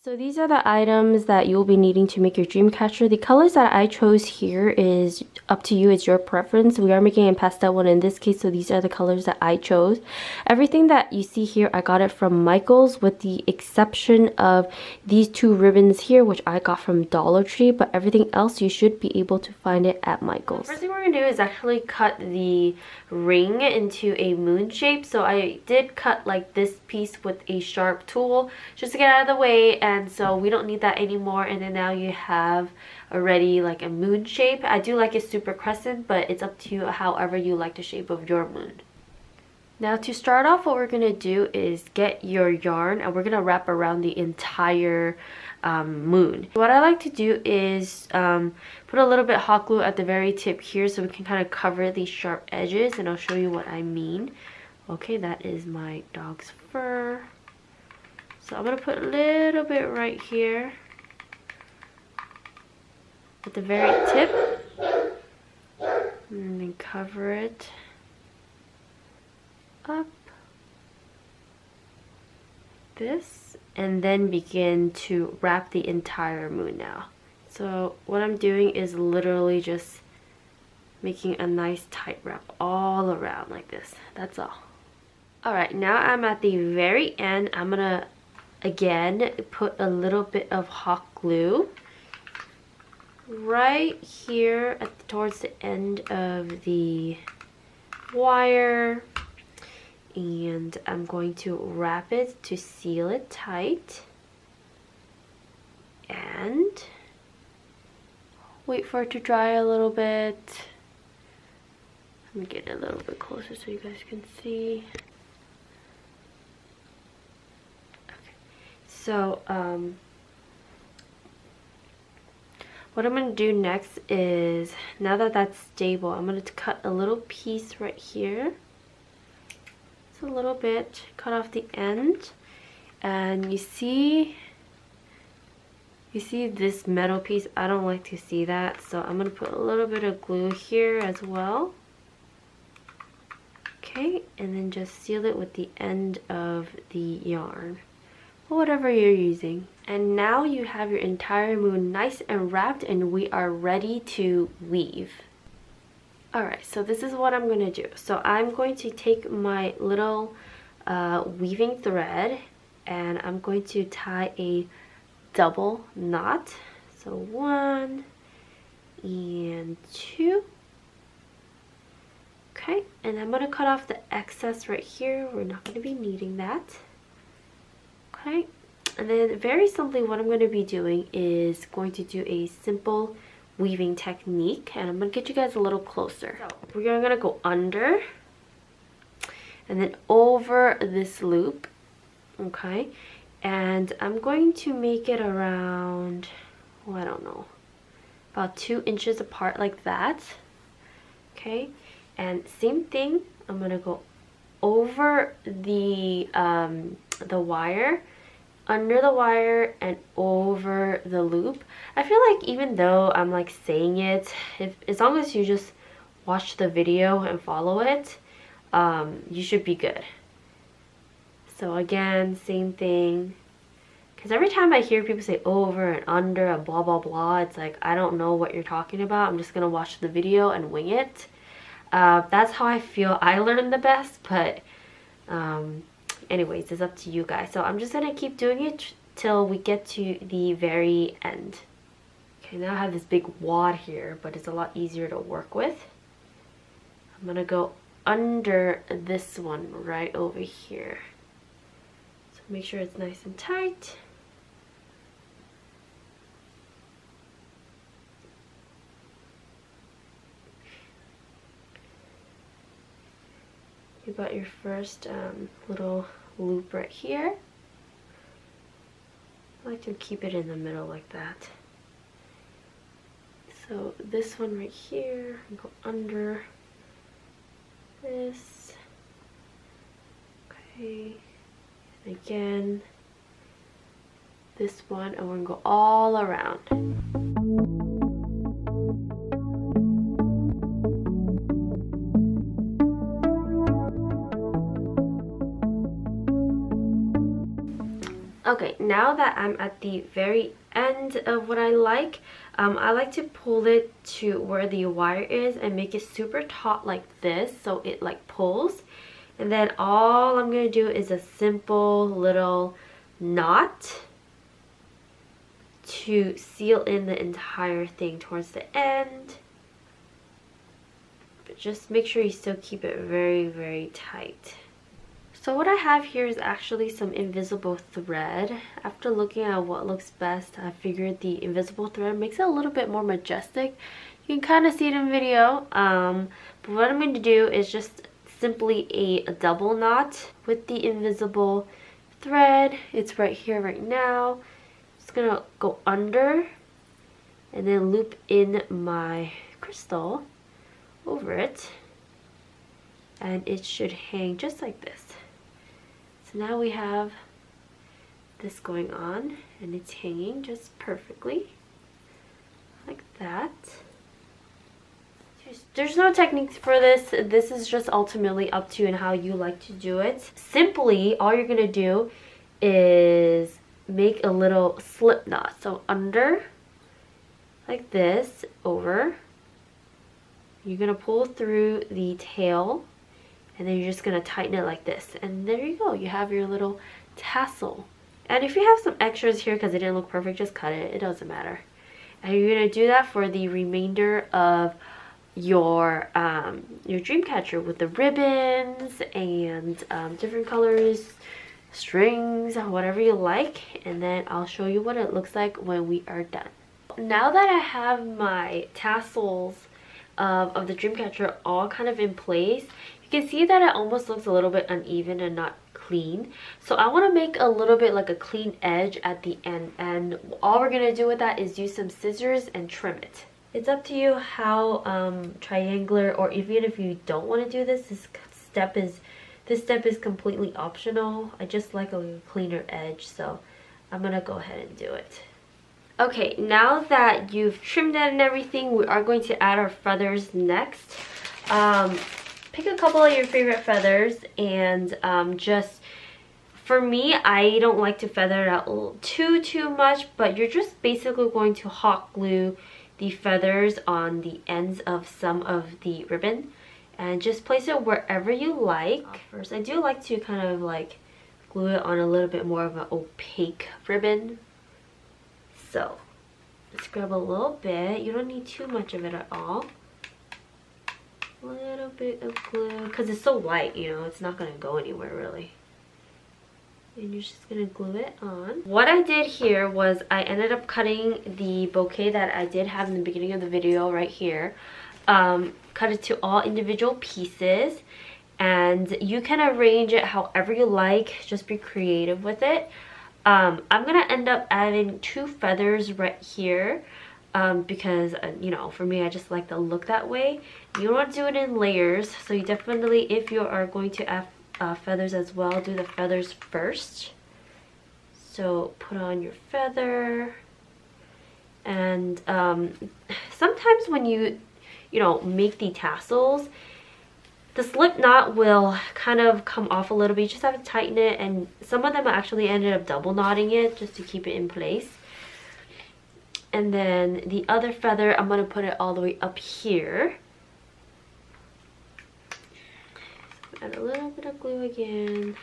So these are the items that you'll be needing to make your dream catcher. The colors that I chose here is up to you, it's your preference. We are making a pastel one in this case, so these are the colors that I chose. Everything that you see here, I got it from Michael's with the exception of these two ribbons here, which I got from Dollar Tree, but everything else you should be able to find it at Michael's. The first thing we're going to do is actually cut the ring into a moon shape. So I did cut like this piece with a sharp tool just to get out of the way, and so we don't need that anymore. And then now you have already like a moon shape. I do like it super crescent, but it's up to you however you like the shape of your moon. Now to start off, what we're going to do is get your yarn and we're going to wrap around the entire moon. What I like to do is put a little bit hot glue at the very tip here so we can kind of cover these sharp edges, and I'll show you what I mean. Okay, that is my dog's fur. So I'm going to put a little bit right here at the very tip and then cover it up this, and then begin to wrap the entire moon now. So what I'm doing is literally just making a nice tight wrap all around like this. That's all. Alright, now I'm at the very end. I'm gonna again put a little bit of hot glue right here towards the end of the wire, and I'm going to wrap it to seal it tight and wait for it to dry a little bit. Let me get it a little bit closer so you guys can see. Okay. So what I'm going to do next is, now that that's stable, I'm going to cut a little piece right here. A little bit, cut off the end, and you see this metal piece. I don't like to see that, so I'm gonna put a little bit of glue here as well. Okay, and then just seal it with the end of the yarn or whatever you're using. And now you have your entire moon nice and wrapped, and we are ready to weave. Alright, so this is what I'm going to do. So I'm going to take my little weaving thread and I'm going to tie a double knot. So 1 and 2. Okay, and I'm going to cut off the excess right here. We're not going to be needing that. Okay, and then very simply what I'm going to be doing is going to do a simple weaving technique, and I'm going to get you guys a little closer. So we're going to go under and then over this loop, okay, and I'm going to make it around, well, I don't know, about 2 inches apart like that. Okay, and same thing, I'm going to go over the wire, under the wire, and over the loop. I feel like even though I'm like saying it, as long as you just watch the video and follow it, you should be good. So again, same thing. Because every time I hear people say over and under and blah blah blah, it's like, I don't know what you're talking about. I'm just gonna watch the video and wing it. That's how I feel I learn the best, but anyways, it's up to you guys. So I'm just gonna keep doing it till we get to the very end. Okay, now I have this big wad here, but it's a lot easier to work with. I'm gonna go under this one right over here. So make sure it's nice and tight. You got your first little loop right here. I like to keep it in the middle like that. So this one right here, go under this. Okay, and again, this one, and we're gonna go all around. Okay, now that I'm at the very end of what I like to pull it to where the wire is and make it super taut like this so it like pulls. And then all I'm going to do is a simple little knot to seal in the entire thing towards the end. But just make sure you still keep it very, very tight. So what I have here is actually some invisible thread. After looking at what looks best, I figured the invisible thread makes it a little bit more majestic. You can kind of see it in video. But what I'm going to do is just simply a double knot with the invisible thread. It's right here right now. Just gonna go under and then loop in my crystal over it, and it should hang just like this. So now we have this going on and it's hanging just perfectly like that. There's no technique for this. This is just ultimately up to you and how you like to do it. Simply, all you're gonna do is make a little slip knot. So under, like this, over. You're gonna pull through the tail, and then you're just gonna tighten it like this. And there you go. You have your little tassel. And if you have some extras here because it didn't look perfect, just cut it. It doesn't matter. And you're gonna do that for the remainder of your Dreamcatcher with the ribbons and different colors, strings, whatever you like. And then I'll show you what it looks like when we are done. Now that I have my tassels of the Dreamcatcher all kind of in place, you can see that it almost looks a little bit uneven and not clean. So I want to make a little bit like a clean edge at the end, and all we're going to do with that is use some scissors and trim it. It's up to you how triangular, or even if you don't want to do this, this step is completely optional. I just like a cleaner edge, so I'm gonna go ahead and do it. Okay, now that you've trimmed it and everything, we are going to add our feathers next. Pick a couple of your favorite feathers, and just for me, I don't like to feather it out too much, but you're just basically going to hot glue the feathers on the ends of some of the ribbon and just place it wherever you like. First, I do like to kind of like glue it on a little bit more of an opaque ribbon. So let's grab a little bit. You don't need too much of it at all. A little bit of glue, because it's so light, you know, it's not going to go anywhere really. And you're just going to glue it on. What I did here was I ended up cutting the bouquet that I did have in the beginning of the video right here. Cut it to all individual pieces, and you can arrange it however you like. Just be creative with it. I'm going to end up adding 2 feathers right here. Because you know, for me, I just like the look that way. You want to do it in layers, so you definitely, if you are going to add feathers as well, do the feathers first. So put on your feather, and sometimes when you know, make the tassels, the slip knot will kind of come off a little bit. You just have to tighten it, and some of them actually ended up double knotting it just to keep it in place. And then the other feather, I'm going to put it all the way up here. Add a little bit of glue again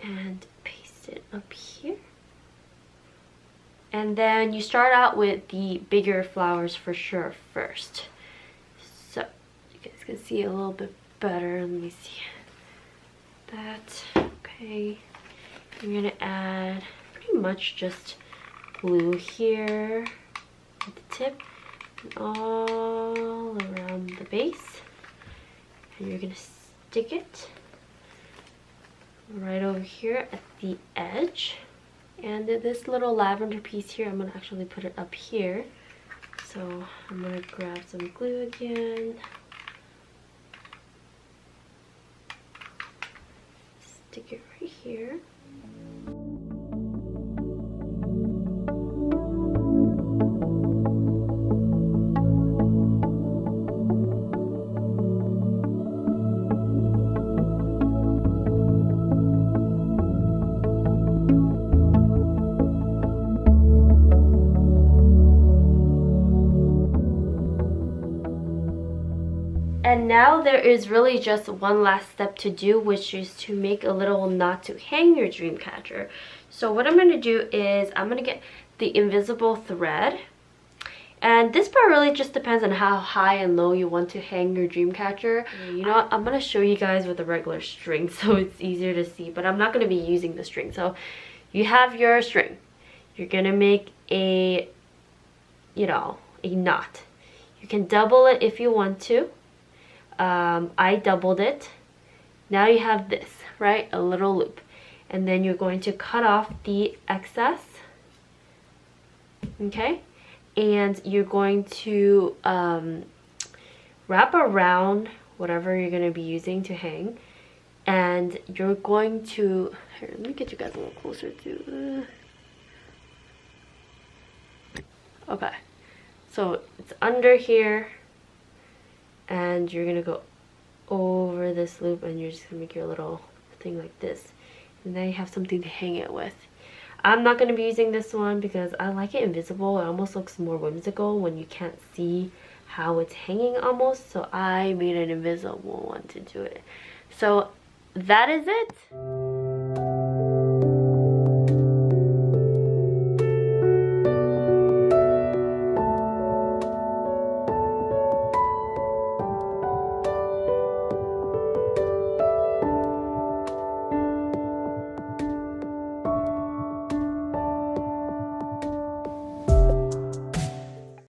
and paste it up here. And then you start out with the bigger flowers for sure first. So you guys can see a little bit better. Let me see that. Okay, I'm going to add pretty much just glue here at the tip and all around the base, and you're going to stick it right over here at the edge. And this little lavender piece here, I'm going to actually put it up here. So I'm going to grab some glue again, stick it right here. And now there is really just one last step to do, which is to make a little knot to hang your dream catcher. So what I'm going to do is I'm going to get the invisible thread. And this part really just depends on how high and low you want to hang your dream catcher. You know what? I'm going to show you guys with a regular string so it's easier to see, but I'm not going to be using the string. So you have your string. You're going to make a, you know, a knot. You can double it if you want to. I doubled it. Now you have this, right? A little loop. And then you're going to cut off the excess. Okay? And you're going to wrap around whatever you're going to be using to hang. And you're going to... Here, let me get you guys a little closer to... Okay. So it's under here. And you're going to go over this loop and you're just going to make your little thing like this. And then you have something to hang it with. I'm not going to be using this one because I like it invisible. It almost looks more whimsical when you can't see how it's hanging almost. So I made an invisible one to do it. So that is it.